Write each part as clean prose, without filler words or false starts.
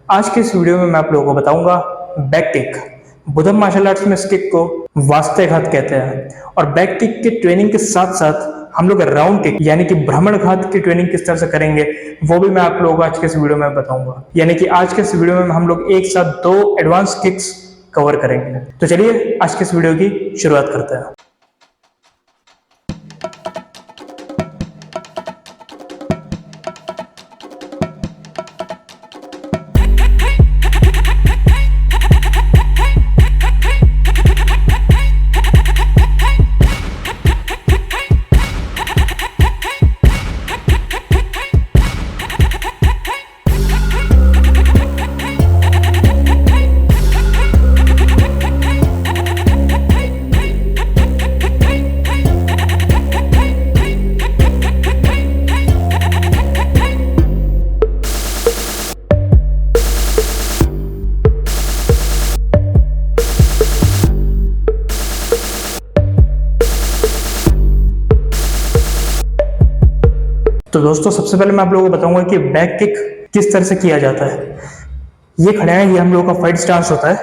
आज के इस वीडियो में मैं आप लोगों को बताऊंगा बैक किक। बुद्धम मार्शल आर्ट्स में इस किक को वास्त्रिघात कहते हैं और बैक किक की ट्रेनिंग के साथ साथ हम लोग राउंड किक यानी कि भ्रमण घात की ट्रेनिंग किस तरह से करेंगे वो भी मैं आप लोगों को आज के इस वीडियो में बताऊंगा। यानी कि आज के इस वीडियो में हम लोग एक साथ 2 एडवांस किक्स कवर करेंगे। तो चलिए आज के इस वीडियो की शुरुआत करते हैं। तो दोस्तों सबसे पहले मैं आप लोगों को बताऊंगा कि बैक किक किस तरह से किया जाता है। ये खड़े हैं, ये हम लोगों का फाइट स्टांस होता है।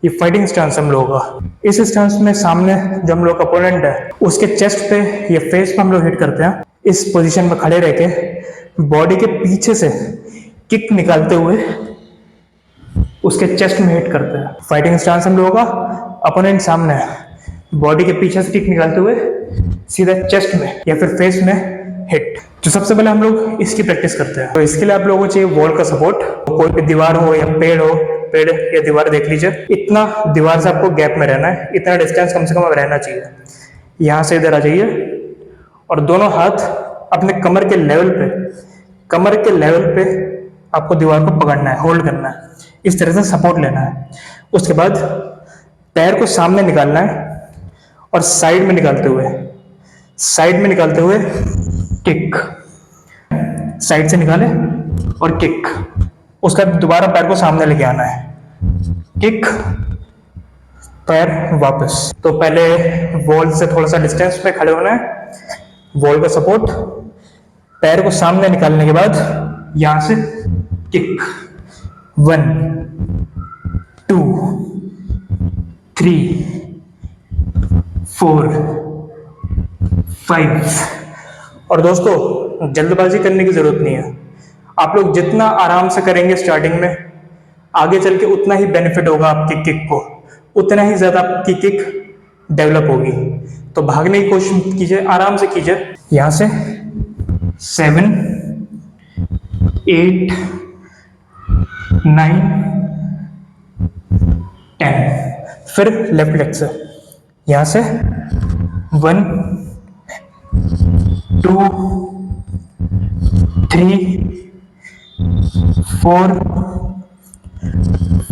ये फाइटिंग स्टांस हम लोगों का। इस स्टांस में सामने जो हम लोग का अपोनेंट है उसके चेस्ट पे या फेस पे हम लोग हिट करते हैं। इस पोजीशन में खड़े रह के बॉडी के पीछे से किक निकालते हुए उसके चेस्ट में हिट करते हैं। फाइटिंग स्टांस हम लोगों का, अपोनेंट सामने है, बॉडी के पीछे से किक निकालते हुए सीधा चेस्ट में या फिर फेस में हिट। तो सबसे पहले हम लोग इसकी प्रैक्टिस करते हैं। तो इसके लिए आप लोगों को चाहिए वॉल का सपोर्ट। कोई भी दीवार हो या पेड़ हो, पेड़ या दीवार देख लीजिए, इतना दीवार से आपको गैप में रहना है, इतना डिस्टेंस कम से कम रहना चाहिए। यहाँ से इधर आ जाइए और दोनों हाथ अपने कमर के लेवल पे आपको दीवार को पकड़ना है, होल्ड करना है, इस तरह से सपोर्ट लेना है। उसके बाद पैर को सामने निकालना है और साइड में निकालते हुए किक, साइड से निकाले और किक। उसका दोबारा पैर को सामने लेके आना है, किक, पैर वापस। तो पहले वॉल से थोड़ा सा डिस्टेंस पे खड़े होना है, वॉल का सपोर्ट, पैर को सामने निकालने के बाद यहां से किक। 1 2 3 4 5। और दोस्तों जल्दबाजी करने की जरूरत नहीं है। आप लोग जितना आराम से करेंगे स्टार्टिंग में, आगे चल के उतना ही बेनिफिट होगा आपकी किक को, उतना ही ज्यादा आपकी किक डेवलप होगी। तो भागने की कोशिश कीजिए, आराम से कीजिए। यहां से 7 8 9 10। फिर लेफ्ट लेग से यहां से 1 2 3 4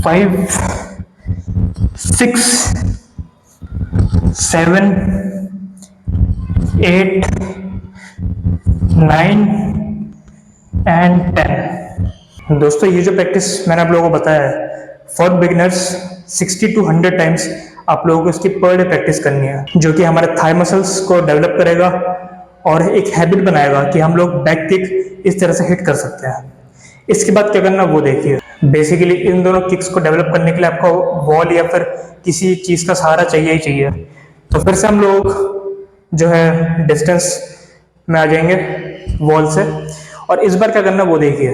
5 6 7 8 9 एंड 10। दोस्तों ये जो प्रैक्टिस मैंने आप लोगों को बताया है, फॉर बिगिनर्स 60 to 100 टाइम्स आप लोगों को इसकी पर डे प्रैक्टिस करनी है, जो कि हमारे थाई मसल्स को डेवलप करेगा और एक हैबिट बनाएगा कि हम लोग बैक किक इस तरह से हिट कर सकते हैं। इसके बाद क्या करना वो देखिए। बेसिकली इन दोनों किक्स को डेवलप करने के लिए आपको वॉल या फिर किसी चीज का सहारा चाहिए ही चाहिए। तो फिर से हम लोग जो है डिस्टेंस में आ जाएंगे वॉल से, और इस बार क्या करना वो देखिए।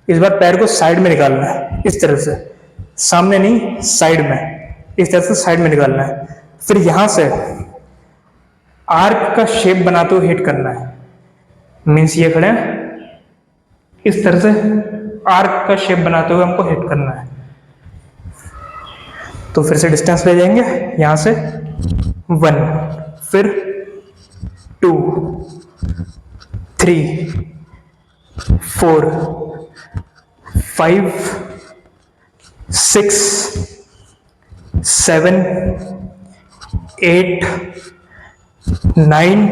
इस बार पैर को साइड में निकालना है, इस तरह से, सामने नहीं, साइड में, इस तरह से साइड में निकालना है। फिर यहां से आर्क का शेप बनाते हुए हिट करना है। मीन्स ये खड़े हैं, इस तरह से आर्क का शेप बनाते हुए हमको हिट करना है। तो फिर से डिस्टेंस ले जाएंगे, यहां से 1, फिर 2 3 4 5 6 7 8 9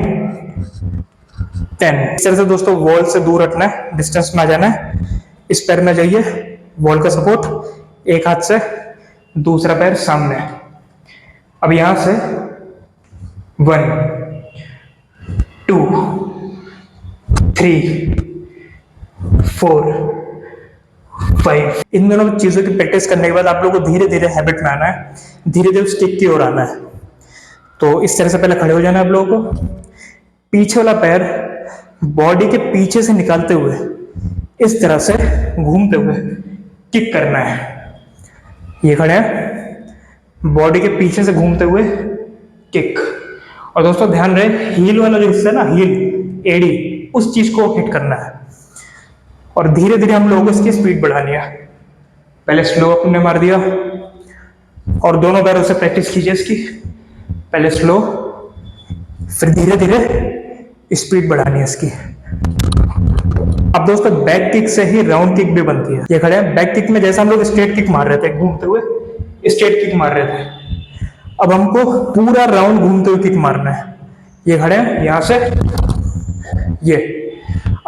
10। इस तरह से दोस्तों वॉल से दूर हटना है, डिस्टेंस में आ जाना है। इस पैर में जाइए, वॉल का सपोर्ट, एक हाथ से, दूसरा पैर सामने। अब यहां से 1 2 3 4 5। इन दोनों चीजों की प्रैक्टिस करने के बाद आप लोगों को धीरे धीरे हैबिट में आना है, धीरे धीरे उस किक की ओर आना है। तो इस तरह से पहले खड़े हो जाना है आप लोगों को, पीछे वाला पैर बॉडी के पीछे से निकालते हुए इस तरह से घूमते हुए किक करना है। ये खड़े हैं, बॉडी के पीछे से घूमते हुए किक। और दोस्तों ध्यान रहे, हील वाला जो हिस्सा है ना, हील एड़ी, उस चीज को हिट करना है। और धीरे धीरे हम लोगों को इसकी स्पीड बढ़ानी है। पहले स्लो अपने मार दिया और दोनों पैरों से प्रैक्टिस कीजिए इसकी। पहले स्लो, फिर धीरे धीरे स्पीड बढ़ानी है इसकी। अब दोस्तों बैक किक से ही राउंड किक भी बनती है। ये खड़े हैं, बैक किक में जैसे हम लोग स्ट्रेट किक मार रहे थे, घूमते हुए स्ट्रेट किक मार रहे थे, अब हमको पूरा राउंड घूमते हुए किक मारना है। ये खड़े हैं, यहां से ये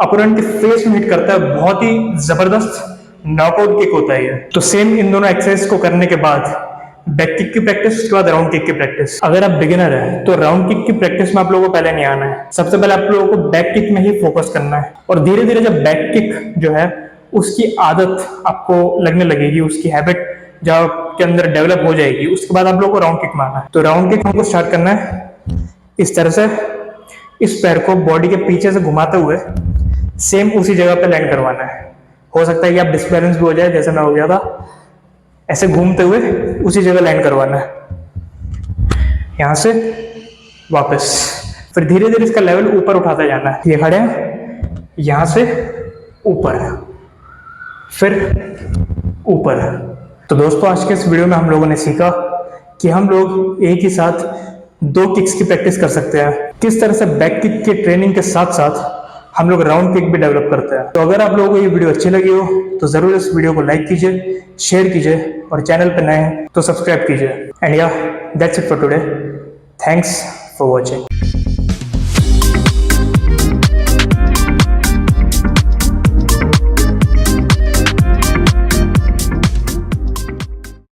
अपोनेंट के फेस में हिट करता है, बहुत ही जबरदस्त नॉकआउट किक होता है ये। तो सेम इन दोनों एक्सरसाइज को करने के बाद बैक किक की प्रैक्टिस, उसके बाद राउंड किक की प्रैक्टिस। अगर आप बिगिनर है तो राउंड किक की प्रैक्टिस में आप लोगों को पहले नहीं आना है। सबसे पहले आप लोगों को बैक किक में ही फोकस करना है, और धीरे धीरे जब बैक किक जो है उसकी आदत आपको लगने लगेगी, उसकी हैबिट जब आपके अंदर डेवलप हो जाएगी, उसके बाद आप लोगों को राउंड किक मारना है। तो राउंड किक हमको स्टार्ट करना है इस तरह से, इस पैर को बॉडी के पीछे से घुमाते हुए सेम उसी जगह पे लैंड करवाना है। हो सकता है कि आप डिसबैलेंस भी हो जाए, जैसे मैं हो गया था, ऐसे घूमते हुए उसी जगह लैंड करवाना है, यहां से वापस। फिर धीरे धीरे इसका लेवल ऊपर उठाते जाना है। ये खड़े हैं, यहां से ऊपर, फिर ऊपर। तो दोस्तों आज के इस वीडियो में हम लोगों ने सीखा कि हम लोग एक ही साथ 2 किक्स की प्रैक्टिस कर सकते हैं, किस तरह से बैक किक की ट्रेनिंग के साथ साथ हम लोग राउंड किक भी डेवलप करते हैं। तो अगर आप लोगों को ये वीडियो अच्छी लगी हो तो जरूर इस वीडियो को लाइक कीजिए, शेयर कीजिए, और चैनल पर नए हैं तो सब्सक्राइब कीजिए। एंड या that's it for today, thanks for watching.